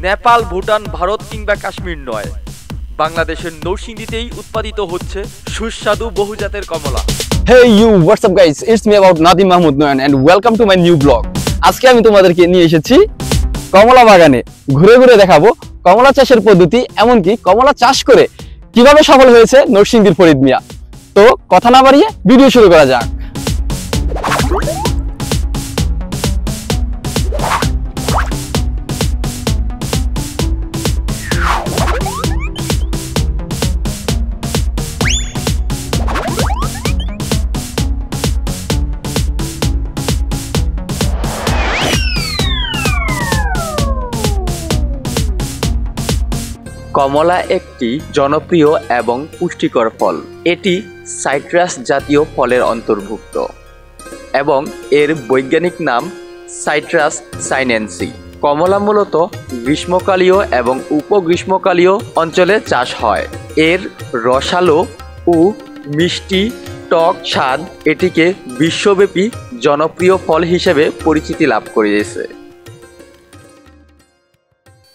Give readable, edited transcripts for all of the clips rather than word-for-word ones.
নেপাল, ভুটান, ভারত কিংবা কাশ্মীর নয়, বাংলাদেশের নরসিংদীতেই উৎপাদিত হচ্ছে সুস্বাদু বহুজাতের কমলা। Hey you, what's up guys? It's me about Nadim Mahmoud Noyan and welcome to my new vlog. আজকে আমি তোমাদেরকে নিয়ে এসেছি কমলা বাগানে। ঘুরে ঘুরে দেখাবো কমলা চাষের পদ্ধতি, এমনকি কমলা চাষ করে কিভাবে সফল হয়েছে নরসিংদীর ফরিদ মিয়া। তো কথা না বাড়িয়ে ভিডিও শুরু করা যাক। কমলা একটি জনপ্রিয় এবং পুষ্টিকর ফল। এটি সাইট্রাস জাতীয় ফলের অন্তর্ভুক্ত এবং এর বৈজ্ঞানিক নাম সাইট্রাস সাইনেন্সি। কমলা মূলত গ্রীষ্মকালীয় এবং উপগ্রীষ্মকালীয় অঞ্চলে চাষ হয়। এর রসালো ও মিষ্টি টক স্বাদ এটিকে বিশ্বব্যাপী জনপ্রিয় ফল হিসেবে পরিচিতি লাভ করেছে।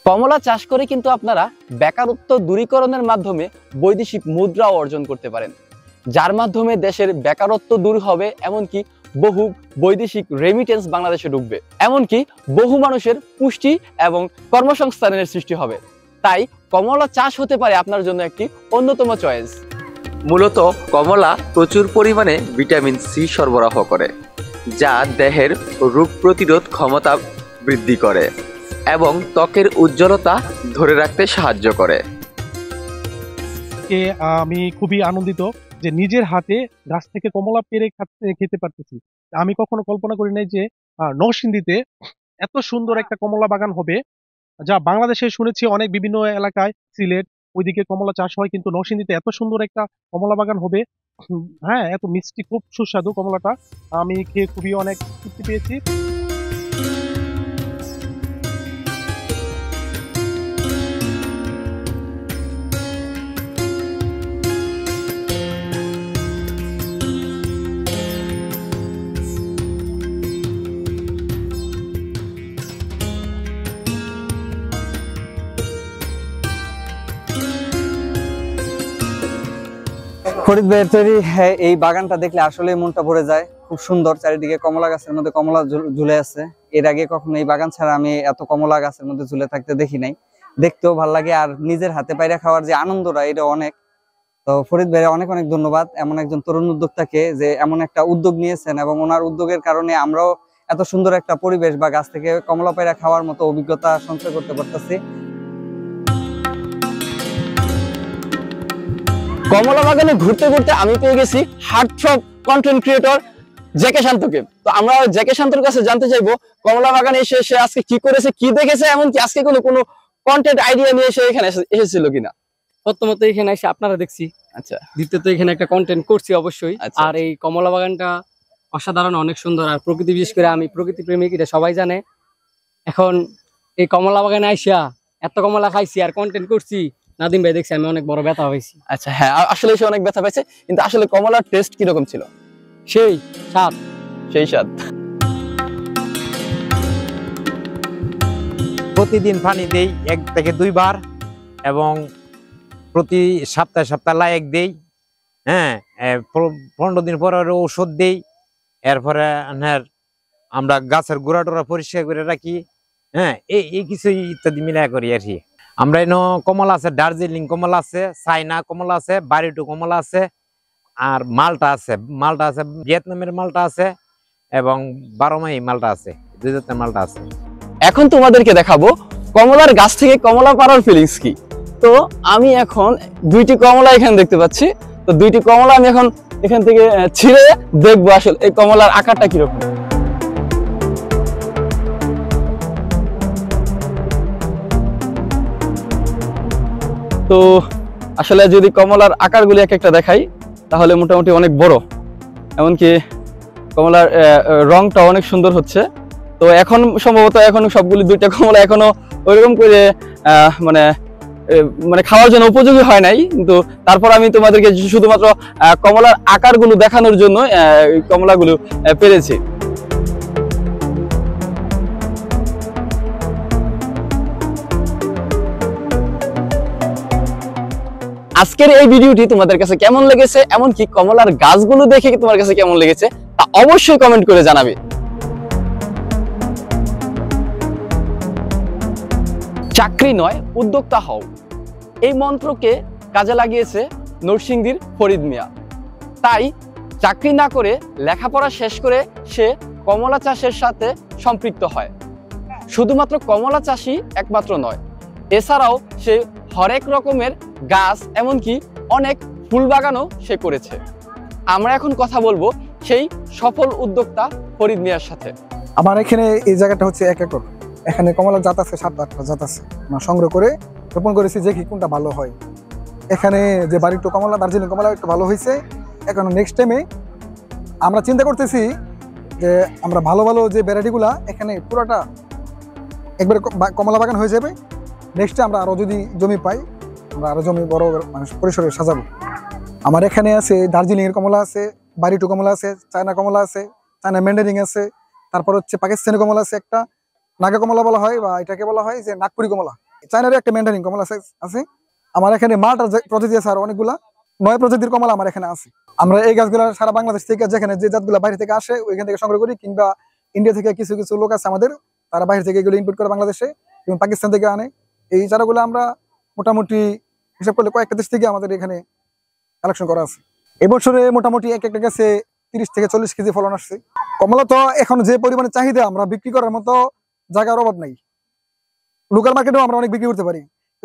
কমলা চাষ করে কিন্তু আপনারা বেকারত্ব দূরীকরণের মাধ্যমে বৈদেশিক মুদ্রাও অর্জন করতে পারেন, যার মাধ্যমে দেশের বেকারত্ব দূর হবে, এমনকি বহু বৈদেশিক রেমিটেন্স বাংলাদেশে ঢুকবে, এমনকি বহু মানুষের পুষ্টি এবং কর্মসংস্থানের সৃষ্টি হবে। তাই কমলা চাষ হতে পারে আপনার জন্য একটি অন্যতম চয়েস। মূলত কমলা প্রচুর পরিমাণে ভিটামিন সি সরবরাহ করে, যা দেহের রোগ প্রতিরোধ ক্ষমতা বৃদ্ধি করে এবং ত্বকের উজ্জ্বলতা ধরে রাখতে সাহায্য করে। আমি খুবই আনন্দিত যে নিজের হাতে গাছ থেকে কমলা পেড়ে খেতে পারতেছি। আমি কখনো কল্পনা করি নাই যে নরসিংদীতে এত সুন্দর একটা কমলা বাগান হবে, যা বাংলাদেশে শুনেছি অনেক বিভিন্ন এলাকায়, সিলেট ওইদিকে কমলা চাষ হয়, কিন্তু নরসিংদীতে এত সুন্দর একটা কমলা বাগান হবে। হ্যাঁ, এত মিষ্টি, খুব সুস্বাদু কমলাটা। আমি খেয়ে খুবই অনেক তৃপ্তি পেয়েছি। ফরিদ ভাইয়ের তৈরি এই বাগানটা দেখলে আসলে মনটা ভরে যায়। খুব সুন্দর, চারিদিকে কমলা গাছের মধ্যে কমলা ঝুলে আছে। এর আগে কখনো এই বাগান ছাড়া আমি এত কমলা গাছের মধ্যে ঝুলে থাকতে দেখি নাই। দেখতেও ভালো লাগে, আর নিজের হাতে পায়রা খাওয়ার যে আনন্দটা, এটা অনেক। তো ফরিদ ভাইয়ের অনেক অনেক ধন্যবাদ এমন একজন তরুণ উদ্যোক্তাকে, যে এমন একটা উদ্যোগ নিয়েছেন, এবং ওনার উদ্যোগের কারণে আমরাও এত সুন্দর একটা পরিবেশ বা গাছ থেকে কমলা পায়রা খাওয়ার মতো অভিজ্ঞতা সঞ্চয় করতে পারতেছি। কমলা বাগানে ঘুরতে ঘুরতে আমি পেয়ে গেছি হার্টথ্রব কন্টেন্ট ক্রিয়েটর জেকে শান্তকে। তো আমরা জেকে শান্তর কাছে জানতে চাইবো কমলা বাগানে এসে সে আজকে কি করেছে, কি দেখেছে, এমনকি আজকে কোনো কন্টেন্ট আইডিয়া নিয়ে এসে এখানে এসেছিল কিনা। প্রথমত এখানে এসে আপনারা দেখছি, আচ্ছা। দ্বিতীয়ত এখানে একটা কন্টেন্ট করছি অবশ্যই। আর এই কমলা বাগানটা অসাধারণ, অনেক সুন্দর, আর প্রকৃতি, বিশেষ করে আমি প্রকৃতি প্রেমিক, এটা সবাই জানে। এখন এই কমলা বাগানে আইসা এত কমলা খাইছি আর কন্টেন্ট করছি, নাদিম ভাই দেখছি আমি অনেক বড় ব্যথা পাইছি। আচ্ছা, হ্যাঁ, আসলে সে অনেক ব্যথা পাইছে, কিন্তু আসলে কমলার টেস্ট কিরকম ছিল? সেই স্বাদ। প্রতিদিন পানি দেই 1 থেকে 2 বার, এবং প্রতি সপ্তাহে লাইক দেই। হ্যাঁ, 15 দিন পর ঔষধ দেই। এরপরে আমরা গাছের গোড়া টোড়া পরিষ্কার করে রাখি। হ্যাঁ, এই কিছু ইত্যাদি মিলাই করি আর কি। আমরা এনে কমলা আছে, দার্জিলিং কমলা আছে, চাইনা কমলা আছে, বাড়িটু কমলা আছে, আর মালটা আছে, ভিয়েতনামের মালটা আছে, এবং 12 মাহি মালটা আছে, 2 জাতের মালটা আছে। এখন তোমাদেরকে দেখাবো কমলার গাছ থেকে কমলা পাড়ার ফিলিংস কি। তো আমি এখন 2টি কমলা এখানে দেখতে পাচ্ছি। তো 2টি কমলা আমি এখন এখান থেকে ছিঁড়ে দেখবো আসলে এই কমলার আকারটা কিরকম। তো আসলে যদি কমলার আকারগুলি এক একটা দেখাই, তাহলে মোটামুটি অনেক বড়, এমনকি কমলার রংটা অনেক সুন্দর হচ্ছে। তো এখন সম্ভবত সবগুলি 2টা কমলা এখনো ওইরকম করে মানে খাওয়ার জন্য উপযোগী হয় নাই, কিন্তু তারপর আমি তোমাদেরকে শুধুমাত্র কমলার আকারগুলো দেখানোর জন্য কমলাগুলো পেরেছি। আজকের এই ভিডিওটি তোমাদের কাছে কেমন লেগেছে, এমনকি কমলার গাছগুলো দেখে তোমার কাছে কেমন লেগেছে তা অবশ্যই কমেন্ট করে জানাবে। চাকরি নয়, উদ্যোক্তা হও, এই মন্ত্রকে কাজে লাগিয়েছে নরসিংদীর ফরিদ মিয়া। তাই চাকরি না করে লেখাপড়া শেষ করে সে কমলা চাষের সাথে সম্পৃক্ত হয়। শুধুমাত্র কমলা চাষই একমাত্র নয়, এছাড়াও সে হরেক রকমের গাছ এমনকি অনেক ফুল বাগানও সে করেছে। আমরা এখন কথা বলবো সেই সফল উদ্যোক্তা ফরিদ মিয়ার সাথে। আমার এখানে এই জায়গাটা হচ্ছে 1 একর। এখানে কমলার জাত আছে 7-8টা জাত আছে, আমরা সংগ্রহ করে রোপণ করেছি যে কি কোনটা ভালো হয়। এখানে যে বাড়িটা কমলা, দার্জিলিং কমলা একটু ভালো হয়েছে। এখন নেক্সট টাইমে আমরা চিন্তা করতেছি যে আমরা ভালো ভালো যে ভ্যারাইটিগুলা এখানে পুরোটা একবারে কমলা বাগান হয়ে যাবে। নেক্সটে আমরা আরও যদি জমি পাই, আমরা আরও জমি বড় মানে পরিসরে সাজাবো। আমার এখানে আছে দার্জিলিংয়ের কমলা আছে, বাড়িটু কমলা আছে, চায়না কমলা আছে, চায়না ম্যান্ডারিং আছে, তারপর হচ্ছে পাকিস্তানি কমলা আছে একটা, নাগা কমলা বলা হয় বা এটাকে বলা হয় যে নাগপুরি কমলা। চায়নারও একটা ম্যান্ডারিং কমলা আছে। আমার এখানে মাল্টা প্রজাতি আছে আর অনেকগুলা 9 প্রজাতির কমলা আমার এখানে আছে। আমরা এই গাছগুলা সারা বাংলাদেশ থেকে যেখানে যে জাতগুলা বাইরে থেকে আসে ওইখান থেকে সংগ্রহ করি, কিংবা ইন্ডিয়া থেকে কিছু কিছু লোক আছে আমাদের, তারা বাইরে থেকে এগুলো ইম্পোর্ট করে বাংলাদেশে এবং পাকিস্তান থেকে আনে। এই চারাগুলো আমরা মোটামুটি হিসাব করলে কয়েকটা দেশ থেকে আমাদের এখানে কালেকশন করা আছে। এবছরে মোটামুটি এক একটা গাছে 30 থেকে 40 কেজি ফলন আসছে। কমলা তো এখন যে পরিমাণে চাহিদা, আমরা বিক্রি করার মতো জায়গার অভাব নাই। লোকাল মার্কেটেও আমরা অনেক বিক্রি করতে পারি।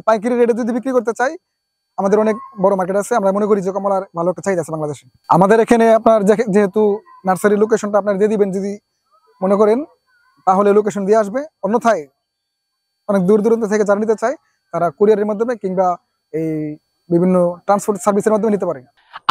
পাইকারি রেটে যদি বিক্রি করতে চাই, আমাদের অনেক বড় মার্কেট আছে। আমরা মনে করি যে কমলার ভালো একটা চাহিদা আছে বাংলাদেশে। আমাদের এখানে আপনার যেহেতু নার্সারি লোকেশনটা আপনার দিয়ে দিবেন যদি মনে করেন, তাহলে লোকেশন দিয়ে আসবে। অন্যথায় অনেক দূর দূরান্ত থেকে যারা নিতে চায় তারা কুরিয়ারের মাধ্যমে কিংবা এই বিভিন্ন ট্রান্সপোর্ট সার্ভিসের মাধ্যমে নিতে পারে।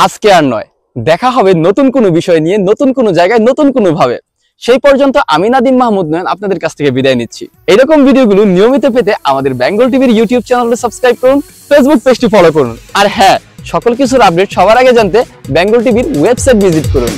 আজকে আর নয়, দেখা হবে নতুন কোনো বিষয় নিয়ে, নতুন কোনো জায়গায়, নতুন কোনো ভাবে। সেই পর্যন্ত আমি নাদিম মাহমুদ নয়ন আপনাদের কাছ থেকে বিদায় নিচ্ছি। এরকম ভিডিওগুলো নিয়মিত পেতে আমাদের বেঙ্গল টিভির ইউটিউব চ্যানেলটি সাবস্ক্রাইব করুন, ফেসবুক পেজটি ফলো করুন, আর হ্যাঁ, সকল কিছুর আপডেট সবার আগে জানতে বেঙ্গল টিভির ওয়েবসাইট ভিজিট করুন।